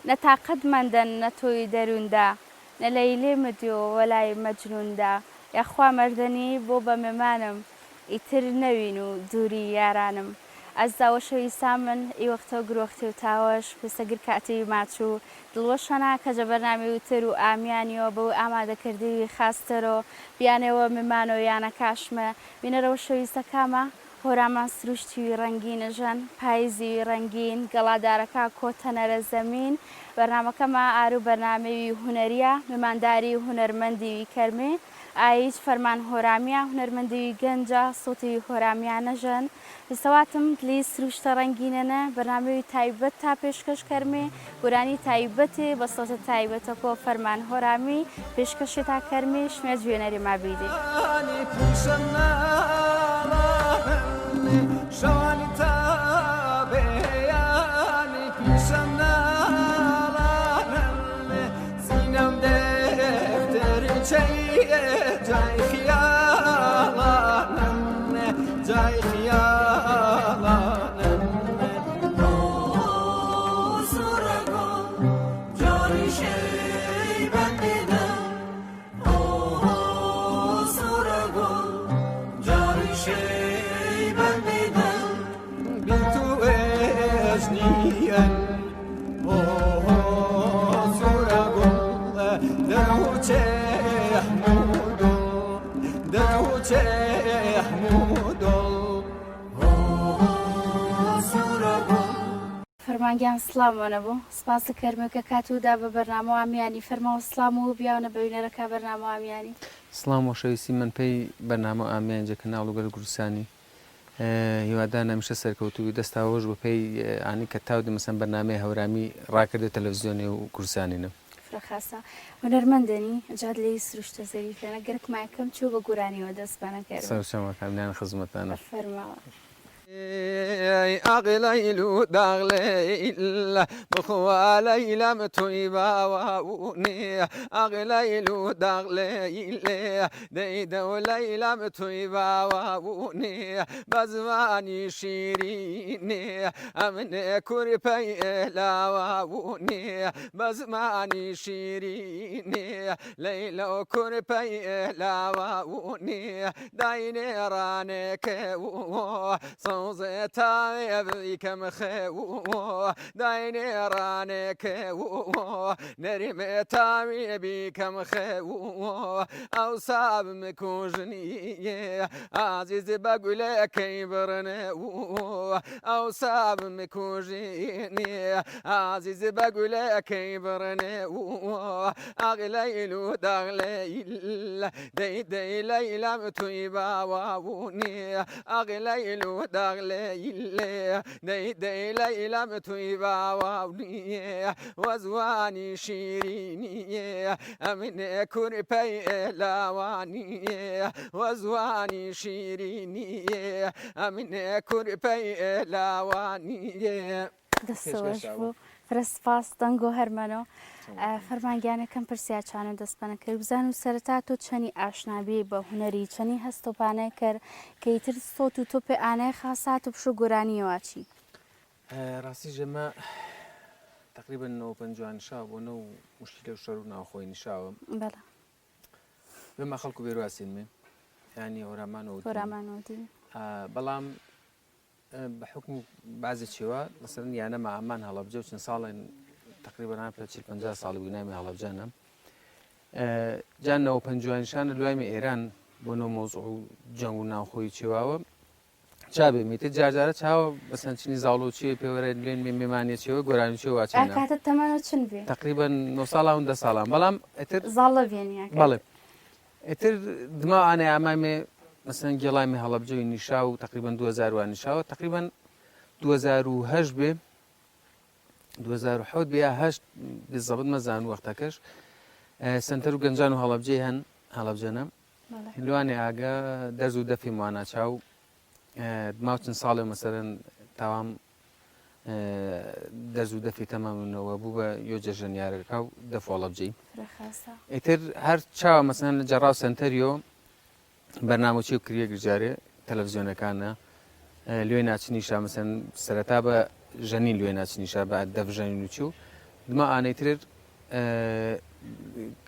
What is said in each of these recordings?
نەتاقەتمەندن نەتۆی دەرووندا نە لەیلێ مدیۆ وەلای مەجنوندا یاخوا مەردنی بۆ بە مێمانم ئیتر نەوین و دووری یارانم ئەزداوەشەوی سامن ئیوەختە گرۆختی و تاوەش پێسەگر کاتی ماچوو دڵوەشەنا کەجە بەرنامی وتر و ئامیانیەوە بەو ئامادەکردی خاستەرۆ بیانەوە مێمانۆ یانە کاشمە بینەرەوە شەویستەکامە هۆرامان سروشتی ڕەنگینەژەن پاییزی ڕەنگین گەڵادارەکە کۆتەنەرە زەمین بەرنمەکەمە ئارو بەرنامەوی هوەریە مێمانداری هوەرمەندی کەرمێ ئایج فەرمان هۆرامیە هوەرمەندی گەنجە سوتی هۆرامیانەژەن دەسەواتم دلی سروشتە ڕەنگینەنە بەرنامەوی تایبەت تا پێشکەش کەرمێ گورانی تایبەتێ بە سەوتە تایبەتە کۆ فەرمان هۆرامی پێشکەشی تا کەرمێ شمێ جوێنەری مابیدێ شوانی تابیانی پیشم نارانم زینم دفتر چیه جای خیالانم جای خیالانم سرگم جاری شی بندیدم سرگم جاری شی فەرمانگیان سڵامۆنە بوو سپاس کەرمەکە کاتودا بە بەرنامە ئامیانی فەرماوە سڵام و بیاونە بەوینەرەکە بەرنامە ئامیانی سڵام و شەویستی من پێی بەرنامە ئامیانجەکە ناڵوگەر گورسانی هیوادار نەمیشە سەرکەوتوی دەستاوەش بە پێی ئانی کە تاودی مەسەن بەرنامەی هەورامی ڕاکردە تەلەڤیزیۆنی و کورسانینە فرەخاسە هونەرمەندنی جاد لێی سروشتە زەریفێنە گەرکمایەکەم چوو بە گورانیەوە دەستبانە کرد سەرچەمەکانیان خزمەتانە فەرماوە أغليل دغليل بخوا ليلة تويبا ووني أغليل دغليل ديدا وليلة تويبا ووني بزماني شيريني أمن كربي لا ووني بزماني شيريني ليلة كربي لا ووني دايني رانك صوزتا بكم خو دايني رانك نرمي تامي بكم خو او صاب مكوجني عزيز بقول لك يبرني او صاب مكوجني عزيز بقول لك يبرني اغليل دغليل دي دي ليلى متويبا ووني أغليل دغليل دي دي ليلى متويبا ووني وزواني شيريني أمن كربي لواني وزواني شيريني أمن كربي لواني دەستەوەش بوو فرەسپاس دەنگ و هەرمەنەوە فەرمانگیانەکەم پرسیاچانە دەستپانە کرد بزان و سەرەتا تۆ چەنی ئاشنابی بە هوەری چەنی هەستۆپانەی کرد کە ئیتر سۆت و تۆپێ ئانای خاسات و پشو گۆرانیەوە چی ڕاستی ژەمە تقریبا 50 شاو بۆ نە و مشکلە و شەڕ و ناوخۆی نیشاوە بەڵێ بێمە خەڵکو بێرواسینمێ ینی هۆرامانەوە هۆرامانەوەدی بەڵام بە حکم بازی چێوە لەسەرن یانەمە ئامان هەڵەبجە و چەند ساڵێن تقریبا 40-50 ساڵی بوونامی هەڵەبجانە جانەوە پەنجوانیشانە دوایمە ئێران بۆ نەوە مۆزوع و جەنگ و ناوخۆی چێواوە چابێ میتر جارجارە چاوە بەسەنچنی زاڵۆچی پێوەرە لێن میمانێ چێوە گۆرانی چێوە چێنە کاتە تەمەنە چن بێ تقریبا 9 ساڵ 10 ساڵان بەڵام ئەتر زاڵە بێنە بەڵێ ئەتر دما ئانێ ئامامێ مثلا گێڵامی هەڵەبجەوی نیشا و تقریبا 2000 وان نیشاوە تقریبا 2008 بێ 2007 بێ هەشت بزەبت مەزان وەختەکەش سنتەر و گەنجان و هەڵەبجەی هەن هەڵەبجەنە هندوانێ ئاگە دەرز و دەفی مواناچاو ماوچن ساڵێ مەسەرەن تاوام دەرز و دەفی تەمامونەوە بوو بە یۆجە ژەنیارەکە و دەف هەڵەبجەی ئیتر هەر چاوە مەسەن لە جەڕاو سنتەریۆ بەرنامەچی و کریە گرجارێ تەلەڤیزیۆنەکانە لێ ناچنیشا مەسەن سەرەتا بە ژەنین لێ ناچنیشا بە دەف ژەنین و چوو دما ئانەی تر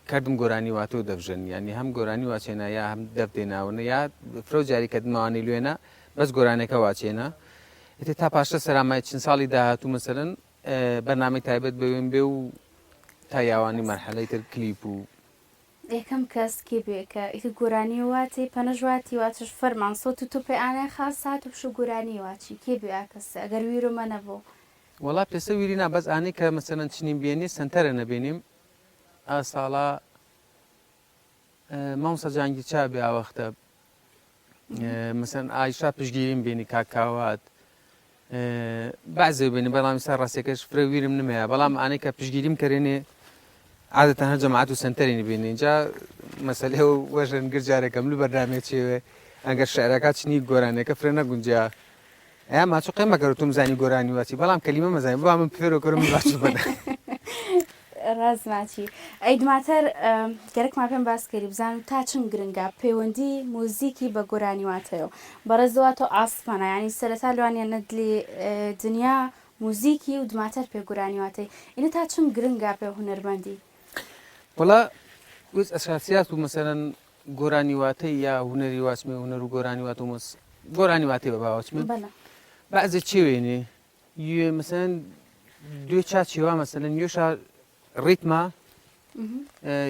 کردم گۆرانی واتۆ دەبژن ینی هەم گۆرانی واچێنە یا هەم دەف دێناونە یا فرۆ جاری کە دماوانی لوێنە بەس گۆرانەکە واچێنە ئێتە تا پاشە سەرامای چند ساڵی داهاتوو مەسەرەن بەرنامەی تایبەت بوێن بێ و تا یاوانی مەرحەلەی تر کلیپ و یەکەم کەس کێ بێ کە ئیتر گۆرانی واتی پەنەژواتی واتش فەرمان سۆت و تۆ پێیانە خاص هات و بشو گۆرانی واچی کێ بێ ئاکەسە ئەگەر ویرۆمە نەبوو وڵا پێسە ویرینا بەس ئانەی کە مەسەرەن چنین بێنی سنتەرە نەبێنیم ئا ساڵا مامۆستا جانگی چا بێ ئاوەختە مەسەرەن ئایشا پشگیریم بێنی کاکاوات بەعزێ بێنی بەڵام ئێستا ڕاستیەکەش فرە ویرم نمەیە بەڵام ئانەی کە پشگیریم کەرێنێ عادەتەن هەر جەماعەت و سنتەری بێنی اینجا مەسەلێ و وەژن گرجارێکم لە بەرنامێ چێوێ ئەگەر شعرەکە چنی گۆرانەکە فرە نەگونجیا ئەیا ماچۆ قێمەگەڕتم زانی گۆرانی واچی بەڵام کەلیمە مەزانین بۆ من پێرۆکەرم باش بەدە ڕازماچی ئەی دواتر گەرەکمان پێم باس کردی بزانم تا چەند گرنگە پەیوەندی موزیکی بە گۆرانی واتەیە بەڕێزەوەتۆ ئاسمانە ینی سەرەتا لەوانیانە دلی دنیا موزیکی و دواتر پێ گۆرانی واتەی ئینە تا چەند گرنگە پێ هونەرمەندی وڵا وز ئەساسیات و مەسەرەن گۆرانی واتەی یا هونەری واسمێ هونەر و گۆرانی وات و گۆرانی واتی بە باوەچمە بەعزێ چێوێنێ مەسەرەن دوێ چاچیوا مەسەرەن یۆشا ڕیتمە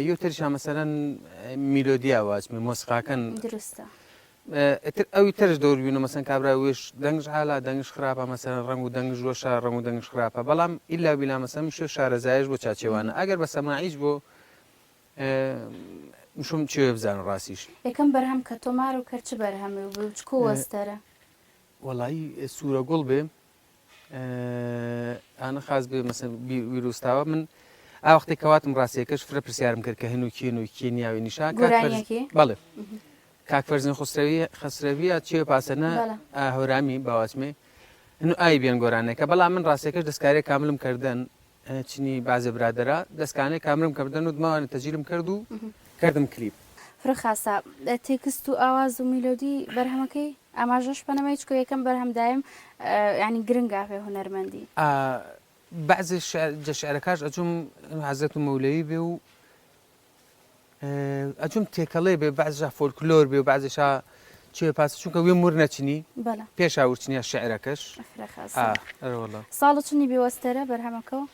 یۆ ترشا مەسەرەن میلۆدیا واچمێ مۆسیقاکەن درستە ئەوی ترش دەوروبوونە مەسەن کابرا وێش دەنگش حالا دەنگش خراپە مەسەرەن ڕەنگ و دەنگش وەشا ڕەنگ و دەنگش خراپە بەڵام ئیلا بیلا مەسەن شو شارەزایش بۆ چاچێوانە ئەگەر بە سەماعیش بۆ مشم چێ بزانە ڕاستیش یەکەم بەرهەم کە تۆمار و کەرچ بەرهەمێ و چکۆ وەستەرە وەڵایی سوورە گوڵ بێ ئانە خاز بێ مەسەن ویرۆستاوە من ئاوەختی کەواتم ڕاستیەکەش فرە پرسیارم کرد کە هەن و کێن و کێنیاوی نیشا بەڵێ کاک فەرزین خسرەویە چێ پاسەنە هەورامی باواسمێ هەنو ئای بێن گۆرانەکە بەڵام من ڕاستیەکەش دەستکاری کاملم کردن چنی بازە برادرە دەستکانەی کامرم کردن و دماوانە تەجیرم کرد و کردم کلیپ فرە خاسە تێکست و ئاواز و میلۆدی بەرهەمەکەی ئاماژەش پەنەمای چکۆ یەکەم بەرهەمدایم ینی گرنگا پێ هونەرمەندی بعضی شعرەکەش ئەچوم حەزەت و مەولەوی بێ و ئەچوم تێکەڵێ بێ بعضیشا فۆلکلۆر بێ و بعضیشا چێ پاس چونکە وێ مور نەچنی پێش ئاورچنیە شعرەکەش ساڵ چنی بێوەستەرە بەرهەمەکەەوە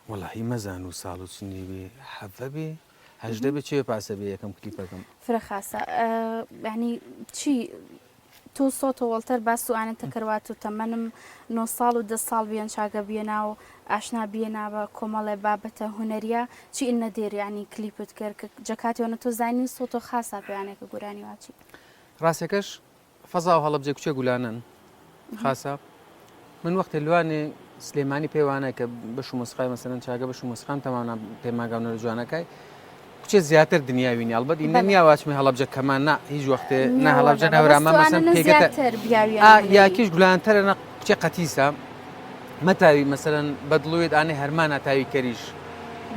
وەڵاهی مەزان و ساڵ و چنی بێ حەڤە بێ هەژدە بێ چێ پاسە بێ یەکەم کلیپەکەم فرە خاسە ینی چی تۆ سۆتە وەڵتەر باس و ئاەتە کەوات و تەمەنم 9 ساڵ و 10 ساڵ بیان چاگە بێنا و ئاشنا بێنا بە کۆمەڵێ بابەتە هوەریە چی ئینە دێر ینی کلیپت کرد کە جەکاتیەوە تۆ زانی سۆتۆ خاصا پێیانێکە گۆرانی واچی ڕاستەکەش فەزا و هەڵەبجێ کوچێ گولانن خاصە من وەختێ لوانێ سلێمانی پێوانە کە بەش و مۆسیقای مەسەرەن چاگە بەش و مۆسیقام تەمانا پێماگەونە جوانەکەی کوچێ زیاتر دنیاوینی ئەڵبەت ئینە نیا واچمێ هەڵەبجە کەمان نا هیچ وەختێ نا هەڵەبجە هەورامە مەسەن پێگەتە یاکیش گولانترە نە کوچێ قەتیسە مەتاوی مەسەرەن بەدڵوێت ئانێ هەرمانە تاوی کەریش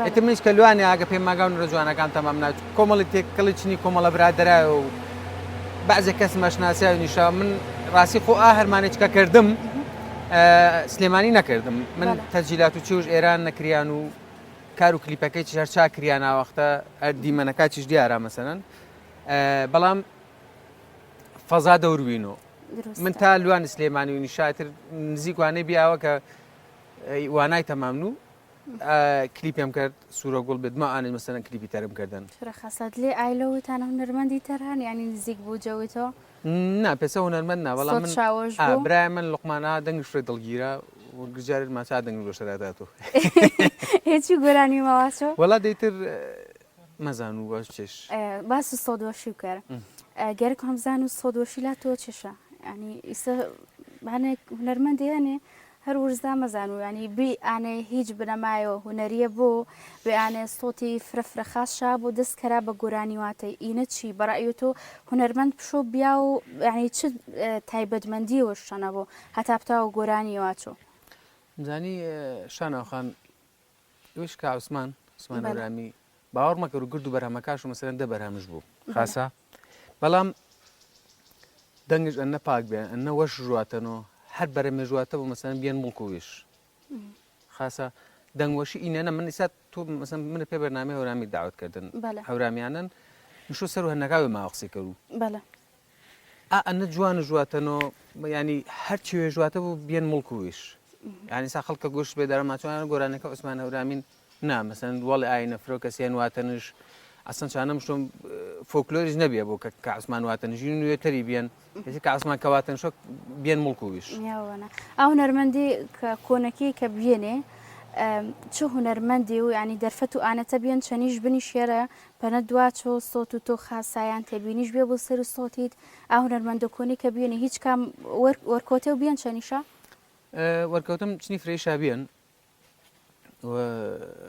ئێتر منیش کە لوانێ ئاگە پێماگەونە جوانەکان تەمام ناچ کۆمەڵی تێکەڵی چنی کۆمەڵە برادرایە و بعضێ کەس مەشناسیاوی نیشا من ڕاستی خۆ هەرمانێککە کردم سلێمانی نەکردم من تەجیلات و چێوش ئێران نەکریان و کار و کلیپەکەی هەر چاکریان ناوەختە دیمەنەکاتیش دیارە مەسەرەن بەڵام فەزا دەوروینەوە من تا لوانی سلێمانی و نیشاتر نزیکوانەی بیاوە کە وانای تەمام و کلیپم کرد سوورە گوڵ بێت ماوانێ مەسەرەن کلیپی تەرم کردن خەسەت لێ ئایلەوەتانە هونەرمەندی تەرهان ینی نزیک بوو جەوێتەوە نا پێسە هونەرمەند نا بەڵام من برای من لقمانە دەنگش فرێ دڵگیرە گرجارت ماچا دەنگ گۆشتەداتۆ هیچی گۆرانی ماواسۆ وەڵا دەیتر مەزان و باش چێش باس سۆدۆشی بکەرە گەرە هەمزان و سۆدۆشی لا تۆ چێشە ینی ئیسە هەنێک هونەرمەندی هەنێ هەر ورزدا مەزان و ینی بی ئانێ هیچ بنەمایەوە هونەریە بۆ بێیانێ سۆتی فرەفرە خاشا بۆ دەستکەرا بە گۆرانی واتەی ئینە چی بەڕای تۆ هونەرمەند پشۆ بیا و ینی چ تایبەتمەندیەوە شەنە بۆ هەتا بتاوە گۆرانی واچۆ زانی شاناوخان وش کە عوسمان ئەورامی باوەڕ مەکەر و گرد و بەرهەمەکاش و مەسەرەن دە بەرهەمش بوو خاسە بەڵام دەنگش ئەنە پاک بێ ئەنە وەش ژواتەنەوە هەر بەرە مێژواتە بۆ مەسەرەن بیان مڵک و وێش خاصە دەنگوەشی ئینەنە من ئیسا تۆ مەسەن منە پێ بەرنامە هەورامی داوتکردن هەوراميانن نشۆ سەر و هەنەکاوی ماوەقسی کردو ئەنە جوانە ژواتەنەوە ینی هەرچی وێ ژواتە بوو بێن مڵکویش ینی سا خەڵکە گۆشت بێ دەرەماچوانە گۆرانەکە عوسمان هەورامین نا مەسەن وەڵی ئاینە فرۆ کەسیان واتەنش ئەسەن چانەم شتۆم فۆکلۆریش نەبیە بۆ کە عوسمان واتەنژی نوێتەری بێن کە عوسمان کەواتەن شۆ بێن مڵکویش ئەو هونەرمەندی کە کۆنەکەی کە بێنێ چ هونەرمەندی و ینی دەرفەت و ئاەتە بێن چەنیش بنی شێرە پەنە دواچۆ سۆت و تۆ خاسایان تێبینیش بێ بۆ سەر سۆتیت ئا هونەرمەندە کۆنی کە بێنێ هیچ کام وەرکۆتێ و بێن چەنیشە وەرکەوتم چنی فرێشا بێن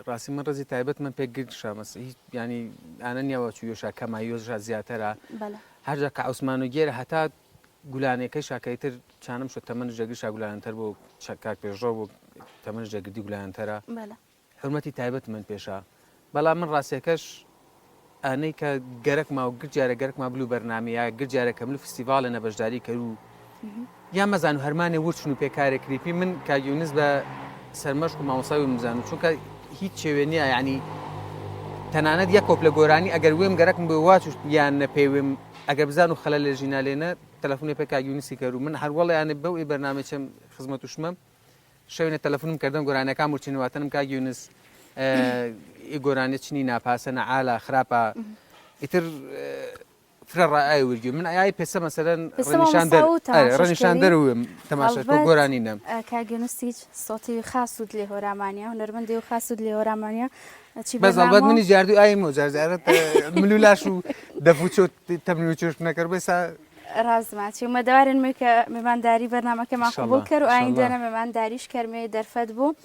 ڕاستی من ڕێزی تایبەت من پێ گرتشامەس ینی ئانە نیەوە چوویۆشا کەمایۆژە زیاترە هەرجا کە عوسمان و گێرە هەتا گولانەکەی شاکەیتر چانم شو تەمەنش جەگرشا گولانتر بۆ کاک پێشڕۆ بۆ تەمەنش جەگردی گولانتەرە حرمەتی تایبەت من پێشە بەڵام من ڕاستیەکەش ئانەی کە گەرەکما و گرجارە گەرەکما بلو بەرنامەیە گرجارە کەمل فستیڤالە نەبەشداری کرد و یا مەزان و هەرمانێ ورچن و پێکارێک کلیپی من کاگیونس بە سەرمەشق و مامۆسای و مزان و چونکە هیچ شێوێ نییە ینی تەنانەت یە کۆپ لە گۆرانی ئەگەر وێم گەرەکم بە واچ یان نەپێوێم ئەگەر بزان و خەلە لە ژینالێنە تەلەفۆنی پێ کاگیونسی کرد و من هەروەڵیانە بەو ئێ بەرنامەچەم خزمەت و شمەم شەوێنە تەلەفۆنم کردم گۆرانەکان وچینەواتنم کاگیونس گۆرانێت چنی ناپاسە نەعالا خراپە ئیتر فرە ڕائای وەرگێ من ئای پێسە مەسەرەن ڕەنیشان دەروم تەماشاش بۆ گۆرانی نەم کاگەنوستیچ سۆتی خاسوود لێ هۆرامانیا هونەرمەندی و خاسوود لێ هۆرامانیا بەزڵبەت منی جاردوو ئای مۆجارجارەت ملولاش و دەفوچۆ تەمنی و چۆش نەکرد بێسا ڕازماچی مەدەوارن کە میێمانداری بەرنمەکەمان قبول کرد و ئایندەنە میێمانداریش کەرمێ دەرفەت بوو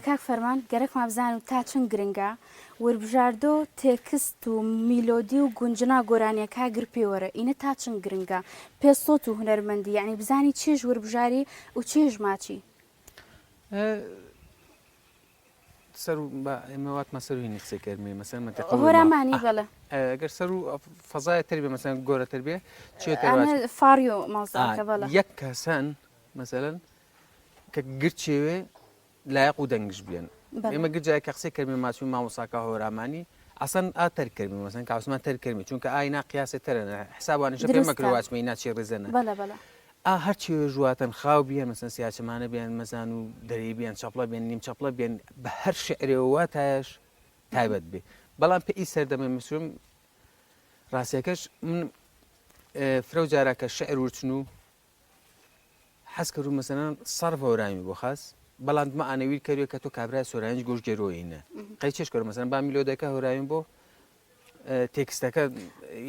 کاک فەرمان گەرەکمان بزان و تا چەند گرنگە وەربژاردۆ تێکست و میلۆدی و گونجنا گۆرانیە کاگر پێوەرە ئینە تا چەند گرنگە پێ سۆت و هونەرمەندی یعنی بزانی چێژ وەربژاری و چێژ ماچی سەر ئێمەوات مەسەروی قسەی کەرمێ مەسەن هۆرامانی بەڵێ ئەگەر سەر و فەزایە تر بێ مەسەن گۆرەتر بێ فاریۆ ماوزاکە بەڵێ یەک کەسان مەسەلەن کە گرچێوێ لایەق و دەنگش بێن ئێمە گرجای کە قسەی کەرمێ ماچوی مامۆساکە هۆرامانی ئەسەن ئاتەر کردمی مەسەن کە عوسمان تەر کردمی چونکە ئاینا قیاسی تەرەنە حسابوانیش پێ مەکرۆ واچمەی ناچی ڕێزەنە هەرچی وێژواتەن خاو بیان مەسەن سیاچەمانە بیان مەزان و دەری بیان چەپڵە بێن نیم چەپڵە بێن بە هەر شعرێەوە تایش تایبەت بێ بەڵام پێ ئی سەردەمە مسوم ڕاستیەکەش من فرە جارە کە شعر ورچن و حەز کرد و مەسەلەن سەرف هەورامی بۆ خاس بەڵام دمە ئانەویر کەروێ کە تۆ کابرای سۆرانیش گۆش گەرۆینە قەی چێش کرد مەسەلەن با میلۆدەکە هەوراویم بۆ تێکستەکە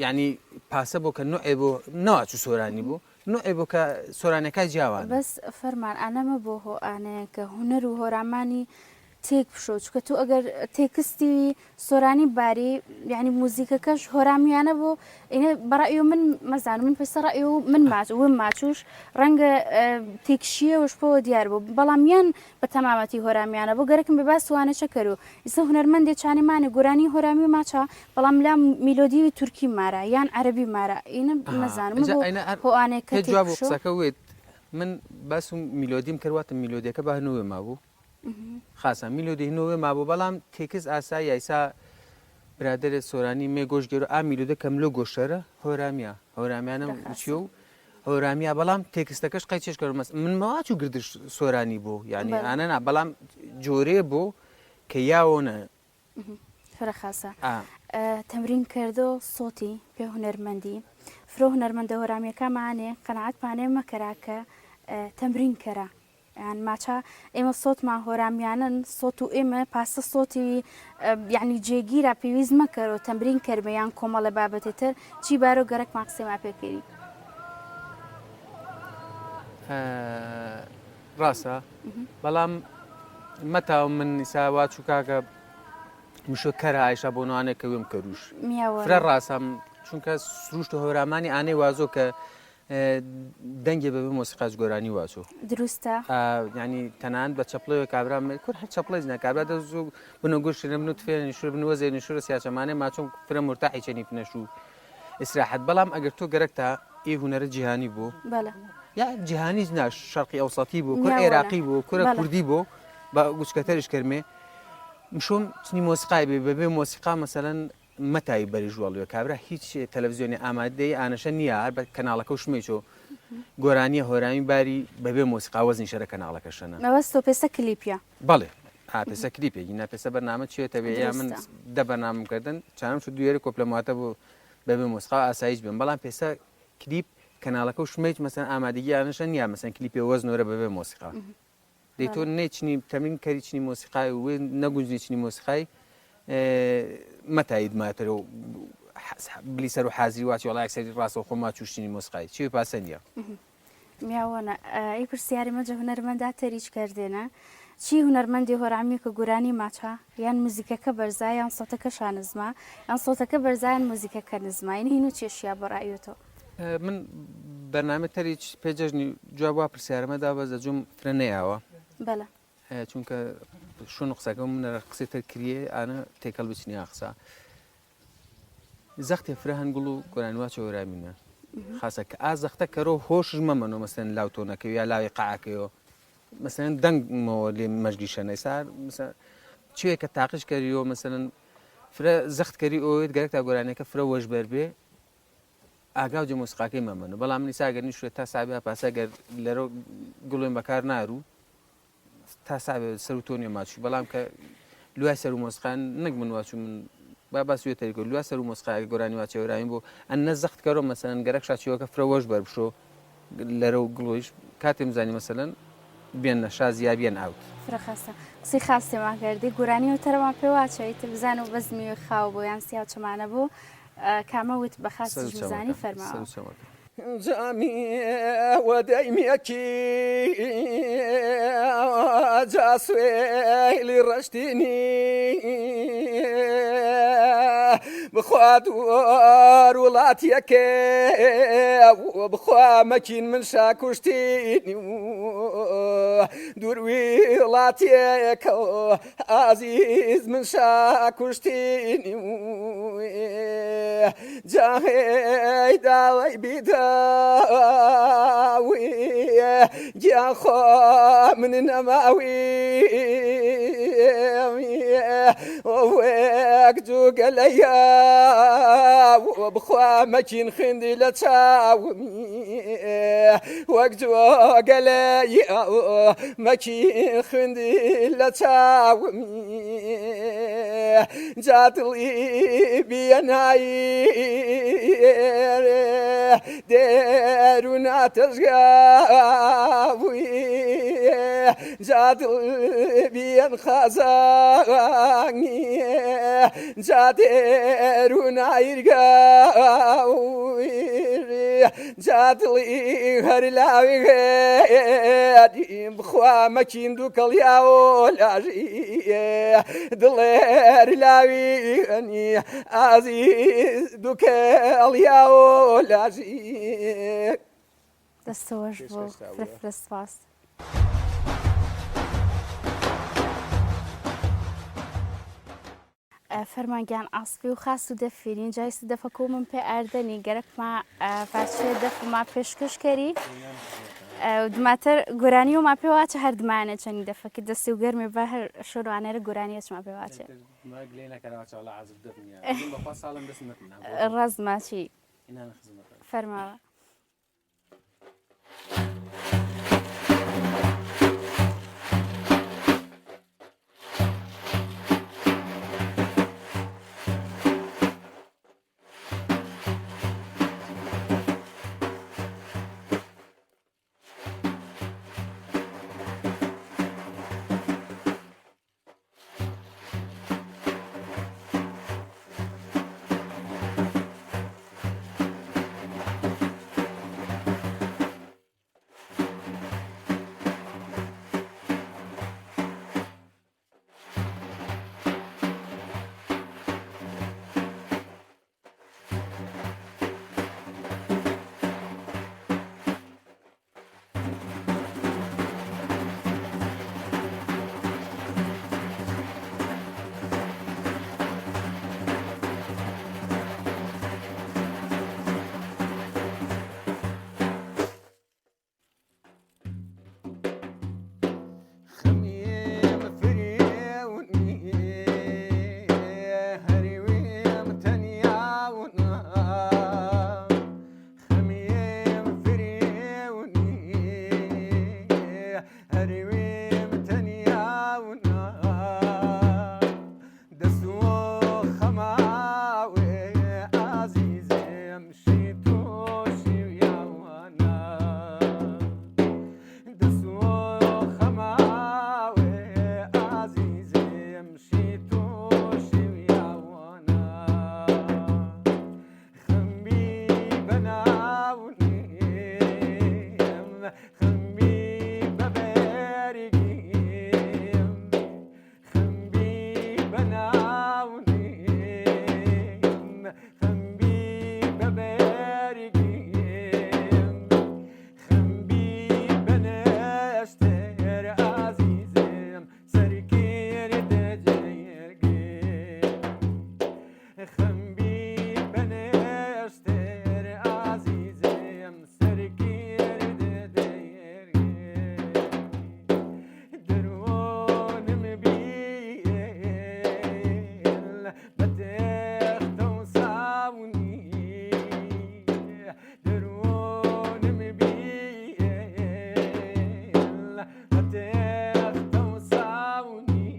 ینی پاسە بۆ کە نوێ بۆ ناچوو سۆرانی بوو نوێ بۆ کە سۆرانەکە جیاوان بەس فەرمان ئەنەمە بۆ هۆ ئانەیە کە هونەر و هۆرامانی تێک بشۆ چکە تو ئەگەر تێکستی سۆرانی باری یعنی موزیکەکەش هۆرامیانە بۆ ئینە بەڕائیۆ من مەزانم من پێسە ڕائیۆ من ماچ وم ماچوش ڕەنگە تێکشیەوەش بۆ دیار بوو بەڵامیان بە تەمامەتی هۆرامیانە بۆ گەرەکم بە باسوانە چەکەر و ئیسە هونەرمەندێ چانیمانە گۆرانی هۆرامی ماچە بەڵام لا میلۆدی تورکی مارە یان عەرەبی مارە ئینە نەزانم هۆوانەیە کە جواب قسەکە وێت من باس و میلۆدیم کردواتم میلۆدیەکە بە هەنووێ مابوو خاصە میلۆدی هنووێ مابوو بەڵام تێکس ئاسا یایسا برادێت سۆرانی مێ گۆش گەێر و ئامیلودە کەم لە گۆشتەرە هۆرامیە هۆرامیانم وچیە و هۆرامیە بەڵام تێکستەکەش قەی چێش کرد من ماواچ و گردش سۆرانی بوو یعنی ئانەنا بەڵام جۆرێ بۆ کە یاوەنە فرە خاصە تەمرین کردو سۆتی پێ هونەرمەندی فرۆ هونەرمەندە هۆرامیەکەمانێ قەنەعەت پانێ مەکەراکە تەمرین کەرە یان ماچە ئێمە سۆتمان هۆرامیانن سۆت و ئێمە پاسە سۆتی یعنی جێگیرە پێویست مەکەرەوە تەمرین کردمەیان کۆمەڵە بابەتێتر چی بارۆ گەرەکمان قسەما پێکەری ڕاستە بەڵام مەتاو من نیساوا چووکاکە مشۆ کەرە ئایشا بۆ نوانێک کە وێم کەروش فرە ڕاستم چونکە سروشت و هۆرامانی ئانەی وازۆ کە دەنگێ بەبێ مۆسیقاش گۆرانی واسۆ دروستە ینی تەنان بە چەپڵەوە کابرا کورد هەر چەپڵێز نەکابرا دەزوو بنە گوشتە بن و تفێنی شور بنوە زێنی شورە سیاچەمانێ ماچۆم فرە مرتاحی چەنی پنەش و ئیسراحەت بەڵام ئەگەر تۆ گەرەکتا ئێ هونەرە جیهانی بوو یا جیهانیش ناش شەرقی ئەوسەتی بوو کورد عێراقی بوو کورە کوردی بوو با گوچکەتەریش کەرمێ مشۆم چنی مۆسیقای بێ مۆسیقا مەسەلەن مەتایی بەری ژوڵیە کابرا هیچ تەلەڤیزیۆنی ئامادەی ئانەشە نییە هەر بە کەناڵەکە و شمێچۆ گۆرانیە هۆرامی باری بەبێ مۆسیقا وەزنی شەرە کەناڵەکەشەنە مەوەستۆ پێسە کلیپە بەڵێ پێسە کلیپێکی نا پێسە بەرنامە چێتە بێ یا من دە بەرنامەکردن چانم شو دوێرە کۆپلەماتە بۆ بەبێ مۆسیقا ئاسایش بن بەڵام پێسە کلیپ کەناڵەکە و شمێت مەسەن ئامادەگی ئانەشە نیە مەسەن کلیپێ وەزنۆرە بەبێ مۆسیقا دەی تۆ نێچنی تەمرین کەری چنی مۆسیقای و نەگونجی چنی مۆسیقای مەتایید ماتەرە و بلی سەر و حازی واچی وڵای سەری ڕاستە خۆما چوشتنی مۆسیقای چی پاسە نییە میاوانە ئەی پرسیاری مەجە هونەرمەندا تەریچ کردێنە چی هونەرمەندی هۆرامی کە گورانی ماچە یان موزیکەکە بەرزای یان سۆتەکە شانزمە یان سۆتەکە بەرزایان موزیکەکە نزمین هین و چێشیا بەڕایەوە من بەرنامە تەریچ پێجەژنی جوابوا پرسیارەمەدا بە زەجوم فرە نەیاوە بەڵە چونکە شو قسەکە منە قسەی تر کریێ ئانە تێکەڵ بچنی قسە زەختێ فرە هەنگوڵ و گۆرانواچە وەرامینە خاصە کە ئازەختە کەرۆ هۆشش مەمەنەوە مەسەن لاوتۆنەکەوی یا لاوی قاعەکەیەوە مەسەن دەنگمەوە لێ مەژگی شەنەی سار چێ کە تاقش کەریەوە مەسەن فرە زەخت کەری ئەوێت گەرەک تا گۆرانەکە فرە وەش بەربێ ئاگاو جە مۆسیقاکەی مەمەنە بەڵام نیساگەرنی شوێت تا سابیا پاسەگەر لەرە گوڵێن بەکار نارو تا سابێ سەر و تۆنیە ماچوو بەڵام کە لوای سەر و مۆسیقان نەک من واچوو من با باسوێتەری کرد لوای سەر و مۆسیقای گۆرانی واچەوەراین بۆ ئەنە زەخت کەرۆ مەسەن گەرەک شاچیەوەکە فرە وەش بەربشۆ لەرە و گڵۆیش کاتێم زانی مەسەلەن بێنە شازیا بێن ئاوت فرەخەستە قسەی خاستێماگەردی گورانی و تەرەوان پێ واچەویت بزان و بەزمی خاو بۆ یان سیا چەمانە بۆ کامەوت بە خاستی زانی فەرماوە جامي ودايميكي جاسوي لرشتيني بخواد ولاتيك وبخوا مكين من شاكوشتيني دوروي لاتيك عزيز من شاكوشتيني جاهي داوي بداوي يا خو من نماوي ووقتو قليا وبخوا مكين خندي لتاومي وقتو قليا مكين خندي لتاومي جاتلي بيناي ديرونا تشقاوي جاتلي بين خازاني جاترونا يرقاوي جاتلي هرلاوي غادي بخوا مكين دوكل يا ولاجي دلير لاوي اني عزيز دوكل يا ولاجي دەستەوەش بۆ فرە سپاس فەرمانگیان ئاسپی و خاست و دەفێنین جایست دەفەکە من پێ ئاردەنی گەرەکما فارچێ دەفما پێشکەشکەری دوماتر گۆرانی و ما پێواچە هەردمانە چەندی دەفەکە دەستی و گەرمێ بە هەر شۆروانەرە گۆرانیە چما پێواچێ ڕازماچی فەرماوە هەروێم تەنیاونا دەستوە خەماوێ ئازیزێم شی تۆشی یاوانە دەستوە خەماوێ ئازیزێم شی تۆشی یاوانە خەمبی بەناونیم خەمبی بەبەرگیم خەمبی بەناونیم خەمبی بەبەرگیم خەمبی بەنەشتر ئازیزم سەرکێر دەجێرگێ خەمبی بەنەشتر ئازیزم سەرکێر دەجێرگێ درۆنم بیل بەتێختە و ساونی درۆنم بیل بەتێختە و ساونی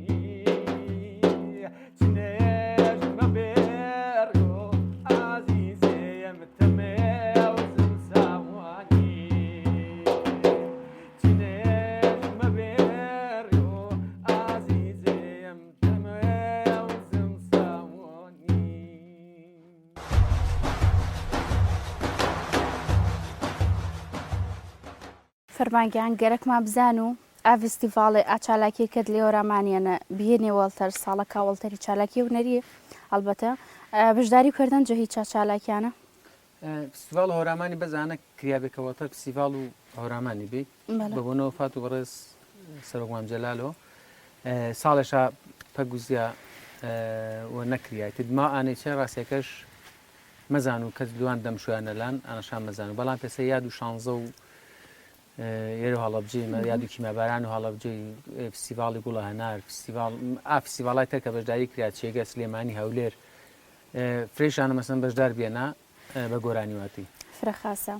چنێژمە بێڕۆ ئازیزێم تەمێوزم ساوانی چنێژمە بێڕۆ ئازیزێم تەمێوزم ساوانی فەرمانگیان گەرەکمان بزان و ئا فستیڤاڵێ ئاچالاکی کرد لێ وەرامانیانە بێنێ وەڵتەر ساڵەکە وەڵتەری چالاکی و نەریە ئەلبەتە بەشداری کردن جە هیچ چالاکیانە فستیڤاڵ هۆرامانی بەزانە کریابێکەوەتە فستیڤاڵ و هۆرامانی بێ بەبوونەوە فات و بەڕێز سەرۆکمام جەلالەوە ساڵێشا پەگوزیا وە نەکریایەتی دما ئانێچە ڕاستیەکەش مەزان و کەس دوان دەمشویانەلان ئەنەشان مەزان و بەڵام پێسە یاد و شانزە و ئێرە هەڵەبجێ یاد و کیمەباران و هەڵەبجێی فستیڤاڵی گوڵە هەنار فستیڤاڵای تەر کە بەشداری کرا چێگە سلێمانی هەولێر فرێشانە مەسەن بەشدار بێنە بە گۆرانیواتی فرەخاسە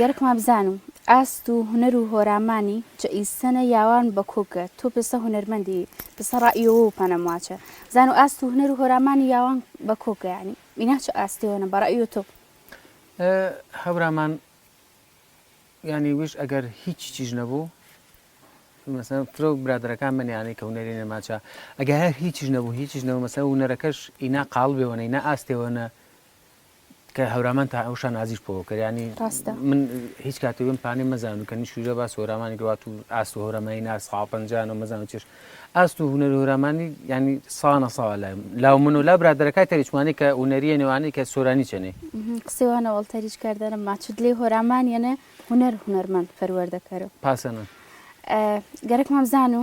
گەرەکمان بزان و ئاست و هوەر و هۆرامانی جە ئیسەنە یاوان بە کۆکە تۆ پێسە هوەرمەندی پسە ڕائیەوە و پەنەمواچە زان و ئاست و هوەر و هۆرامانی یاوان بە کۆکە یعنی مینا چ ئاستیەوەنە بەڕائیوە تۆ هەورامان ینی وش ئەگەر هیچ چیز نەبوو مەسەن فرە و برادەکان منیانەی کە هوەری نەماچە ئەگە هەر هیچیش نەبوو هیچیش نەبوو مەسەن هوەرەکەش ئینا قاڵ بێوەنە ئینا ئاستێوەنە کە هەورامان تا ئەوشان نازیش بۆ کەریانی من هیچ کاتێوم پانێ مەزان و کەنی شوورە باس هۆرامانی گوات و ئاست و هۆرەمانی ناس خاپەنجان و مەزان و چێش ئاست و هوەر هۆرامانی ینی ساڵە ساڵە لاو من و لا برادەکەی تەریچوانی کە هوەریە نێوانی کە سۆرانی چێنێ قسەوانە وەڵتەریش کردەرم ماچت لێ هۆرامانیانە هوەرمەند پەروەردەکەرە پاسەنە گەرەکمان بزان و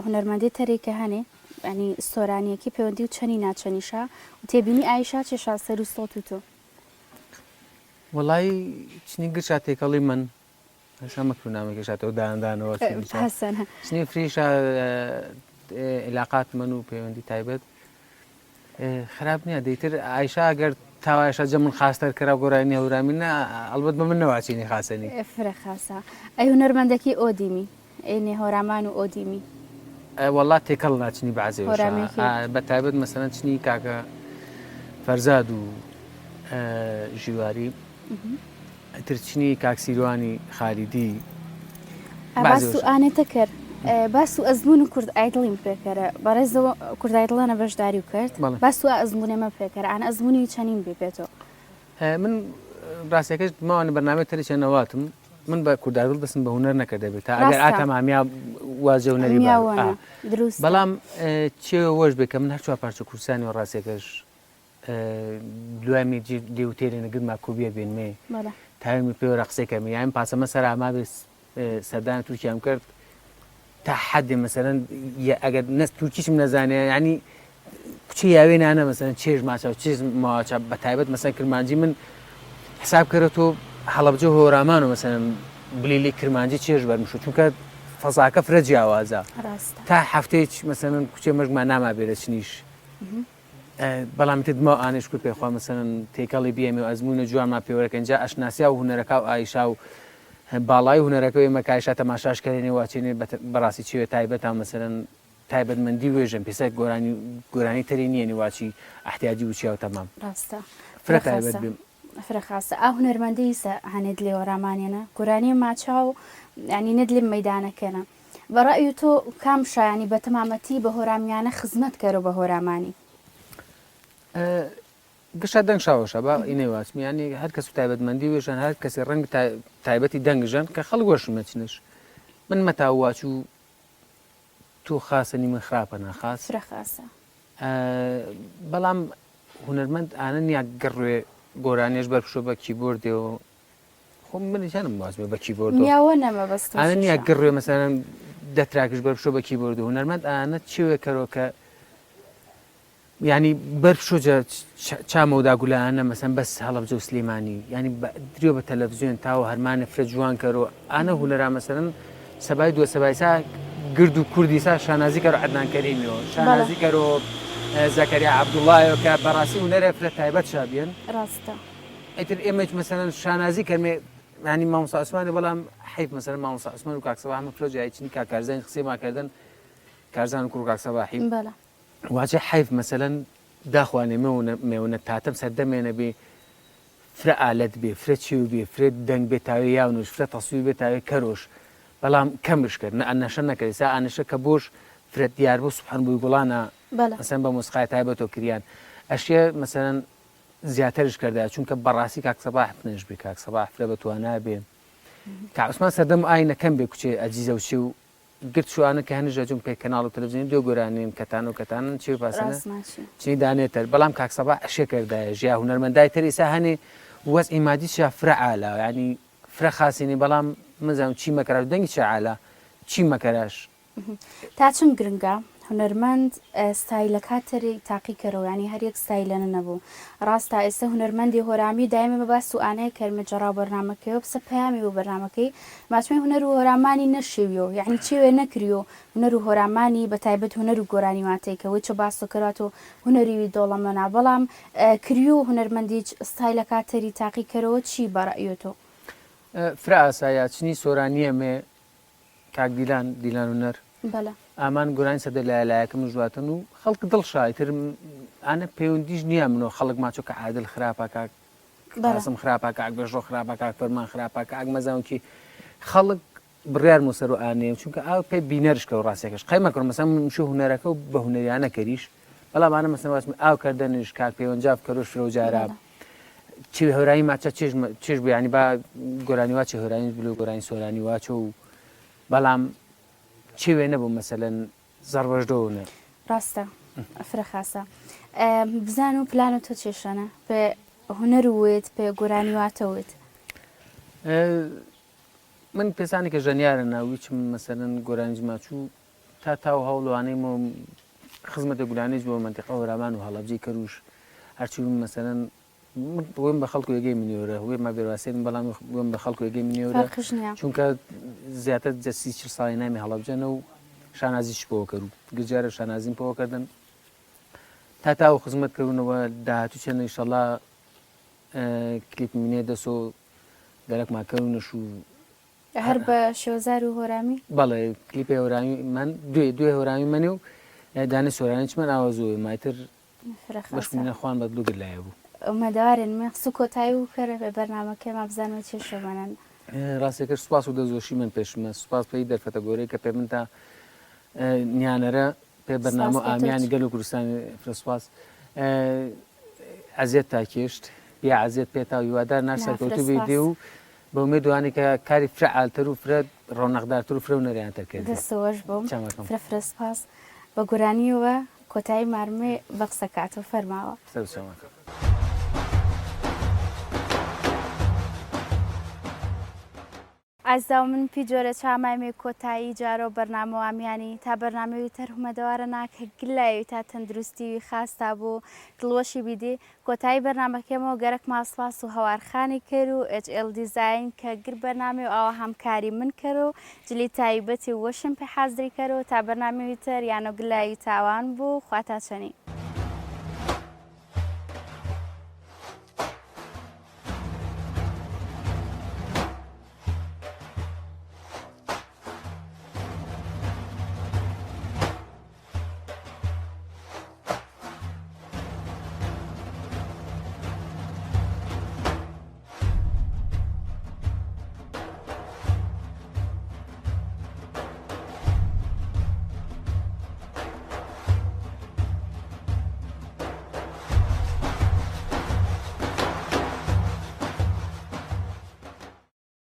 هوەرمەندی تەرێکە هەنێ ینی سۆرانیەکی پەیوەندی و چەنی ناچەنیشا و تێبینی ئایشا چێشا سەر و سڵۆت و تۆ وەڵی چنی گرشا تێکەڵی من هەشا مەکرونامەکەشاتەوە داندانەوە حەسەنە چنی فریشە علاقات من و پەیوەندی تایبەت خراپ نییە دەیتر ئایشا ئەگەر تاوایشە جە من خاستەر کرا گۆرانی هەورامینە ئەلبەت بە من نەواچینی خاسەنی فرە خاسە ئەی هوەرمەندەکی ئۆدیمی ئێنێ هۆرامان و ئۆدیمی وڵات تێکەڵ ناچنی بەعزێ بە تایبەت مەسەنە چنی کاکە فەرزاد و ژیواری ترچنی کاکسیروانی خالیدی باس و ئانێتە کرد باس و ئەزمون و کورد ئایدڵیم پێکەرە بەڕێزەوە کوردایدڵانە بەشداری و کرد باس و ئەزمونێمە پێکەرە ئان ئەزمونی چەنین بێ بێتەوە من ڕاستیەکەش ماوانە بەرنامە تەریچە نەواتم من بە کوردادڵ دەستم بە هوەر نەکرده بێت تا ئەگەر ئاتەمامیا واجە و نەری بەڵام چێوەش بێ کە من هەرچوە پارچە کورسانی و ڕاستیەکەش دوای دیوتێری نەگرما کوبیە بێنمێ تاوێمی پێوەرە قسەکەمی یایم پاسەمە سەر ئاما سەردانی تورکیام کرد تا حدێ مەسەرەن ئەگەر نەست تورکیشم نەزانێ ینی کوچی یاوێ نانە مەسەرەن چێژ ماچە و چێز ماچە بە تایبەت مەسەن کرمانجی من حساب کردەوە هەڵەبجە هۆرامان و مەسەن بلیلی کرمانجی چێژ بەرمشو چونکە فەزاکە فرە جیاوازە تا هەفتەیەک مەسەن کوچێ مەژمان ناما بێرە چنیش بەڵام دما ئانش کرد پێخوا مەسەن تێکەڵی بیێمێ و ئەزمونە جوانمان پێوەرەکەنجا ئەشناسیا و هوەرەکە و ئایشا و باڵای هوەرەکەی مەکایشە تەماشاشکردنی واچێنێ بەڕاستی چوێ تایبەت تا مەسەرەن تایبەتمەندی وێژن پێسە گۆرانی تری نییە واچی احتیاجی وچیا و تەمام ڕاستە فرە تایبەت بیم فرەخاستە ئا هونەرمەندیسە هەنێت لێ وەرامانێنە گۆرانی ماچاو ینی نەت لێ مەدانەکەنە بەڕای تۆ کام شایانی بە تەمامەتی بە هۆرامیانە خزمەت کەرەوە بە هۆرامانی گشە دەنگ شاوەشە بە ئینەی واچمیانی هەر کەس و تایبەتمەندی وێژن هەر کەسی ڕەنگ تایبەتی دەنگژن کە خەڵ وەشمەچنش من مەتا واچ و تۆ خاسەنی من خراپە ناخاس فرەخاسە بەڵام هونەرمەند ئانە نیە گەڕێ گۆرانیش بەرپشۆ بە کیبۆردێ و خۆ منیشانم وازمێ بە کیبۆرد نیاوە نەمە بەست ئانە نیە گەڕێ مەسەرەن دەتراکش بەرپشۆ بە کیبۆرد و هونەرمەند ئانە چێوێ کەرەوە کە ینی بەرپشۆجە چامە و داگولانە مەسەن بەس هەڵەبجە و سلێمانی ینی درێ بە تەلەڤزیۆن تاوە هەرمانە فرە جوان کەرەوە ئانە هونەرا مەسەرەن سەبای دووە سەبایسا گرد و کوردیسا شانازی کەرۆ عەدنان کەریمیەوە شانازی کەرۆ زەکەریا عەبدوڵایەوە کە بەڕاستی هونەرە فرە تایبەت شابێن ڕاستە ئیتر ئێمەش مەسەرەن شانازی کەرمێ ینی مامۆستا عوسمانی بەڵام حیف مەسەرەن مامۆستا عوسمان و کاکسەبا هەموو فرۆ جایچنی کارزانی قسەی ماکردن کارزان و کوڕ کاکسەبا حیف بەڵە واجه حیف مەسەرەن داخوانێ مێونە تاتەم سەردەمێنە بێ فرە ئالەت بێ فرە چێو بێ فرە دەنگ بێ تاوێ یاونش فرە تەسویر بێ تاوێ کەرۆش بەڵام کەمش کرد ئەنەشە نەکەی سا ئانەشە کە بۆش فرە دیار بۆ سوبحان بووی گوڵانە مەسەن بە موسقای تایبەتەوە کریان ئەشێ مەسەرەن زیاترش کردا چونکە بەڕاستی کاکسەبا حفنش بێ کاکسەبا فرە بەتوانە بێ کاعوسمان سەردەم ئاینەکەم بێ کوچێ ئەجیزە و چێ و گرت شوانە کە هەنی ژەجون پێ کەناڵ و تەلەڤیزیۆن دێ گۆرانین کەتان و کەتانن چێ پاسەنە چنی دانێتەر بەڵام کاکسەبا ئەشێ کردایە ژیا هونەرمەندای تەری سا هەنێ وەز ئیمادیشە فرە عالا ینی فرە خاسینی بەڵام مزانم چی مەکەراش دەنگی چە عالا چی مەکەراش تا چەند گرنگە هونەرمەند ستایلەکە تری تاقی کەرەوە ینی هەریەک ستایلەنە نەبوو ڕاستە ئێستا هونەرمەندی هۆرامی دایمە بە باس وانەیە کەرمە جەڕا بەرنامەکەی و بسە پەیامی و بەرنامەکەی ماچمەی هونەر و هۆرامانی نەشێویەوە یعنی چێوێ نەکریۆ هونەر و هۆرامانی بە تایبەت هونەر و گۆرانی واتەیەکەوەی چە باس کەرات و هونەریوی دۆڵەمەنا بەڵام کریۆ و هونەرمەندی ستایلەکە تری تاقی کەرەوە چی بەڕائیۆ تۆ فرە ئاسایە چنی سۆرانیە مێ کاک دیلان هونەر بەڵە ئامان گۆرانی سەدە لایەکەم ژواتن و خەڵک دڵشایتر ئانە پەیوەندیش نییە منەوە خەڵک ماچۆ کە عادل خراپە کاک قاسم خراپە کاک بێژۆ خراپە کاک فەرمان خراپە کاک مەزانکی خەڵک بڕیار موسەر و ئانەیە چونکە ئاو پێ بینەرشکە و ڕاستێکش قەیمەکڕ مەسەم مشو هونەرەکە و بە هونەریانە کەریش بەڵامانە مەسەن واسم ئاو کردنش کاک پەیوەنجاف کەرۆش فرە و جارا چی هەورایی ماچە چێش بوو ینی با گۆرانی واچی هەورانی بلو گۆرانی سۆرانی واچە و بەڵام چێوێ نەبوو مەسەلەن زەڕبەشدۆنە ڕاستە فرە خاسە بزان و پلان و تۆ چێشەنە پێ هونەر وێت پێ گۆرانی واتەوێت من پێسانی کە ژەنیارە ناویچم مەسەرەن گۆرانی ماچوو تا تاو هەوڵوانەیمەوە خزمەتە گولانیش بۆ منتیقە هۆرامان و هەڵەبجەی کەروش هەرچی مەسەرەن وێم بە خەڵکو یەگەی منیۆرە وێ ما بێواسێن بەڵام وێم بە خەڵکو یەگەی منیۆرە چونکە زیاتر جەسی چ ساڵی نامی هەڵەبجەنە و شانازیش بۆ کرد گجارە شانازیم پۆکردن تا تاو خزمەت کردنەوە داهاتوو چێنە ئیشەڵا کلیپ منێ دەسۆ گەلک ماکەونش و هەر بە شێوەزار و هۆرامی بەڵێ کلیپی هۆرامی من دوێ هۆرامی منێ و دانی سۆرانیچمان ئاوە زۆر مایتر بەشمینە خوان بە دڵ لایە بوو ئەمەداوارن مەخسو کۆتایی و کەرە بە بەرنامەکە مابزانەوە چێشەوەنن ڕاستێکە سوپاس و دەزۆشی من پێشمە سوپاس پێی دەرفەتە گۆرەی کە پێ من تا نیانەرە پێ بەرنامە ئامیانی گەل و کوردستانی فرەسپاس عەزیەت تاکێشت یا عەزیەت پێتا و هیوادار نار سەرکەوتوو بێ و بە ئومێدوانی کە کاری فرە عالتر و فرە ڕۆنەقدارتر و فرە و نەریانتر کرد دەستەوەش بۆم فرە سپاس بە گۆرانیەوە کۆتایی مارمێ بە قسە کاتەوە فەرماوە ئازاو من پیجۆرە چامایمێ کۆتایی جارۆ بەرنامەوامیانی تا بەرنامەوی تەرهمەدەوارە ناکە گلایوی تا تەندروستی خاستا بوو دڵوەشی بیدی کۆتایی بەرنامەکەمەوە گەرەک ماسپاس و هەوارخانی کرد و HL دیزاین کە گر بەرنامێ و ئەوە هەمکاری من کرد و جلی تایبەتی وەشم پێ حازری کرد و تا بەرنامەوی تەر یانۆ گلایوی تاوان بوو خواتە چەنی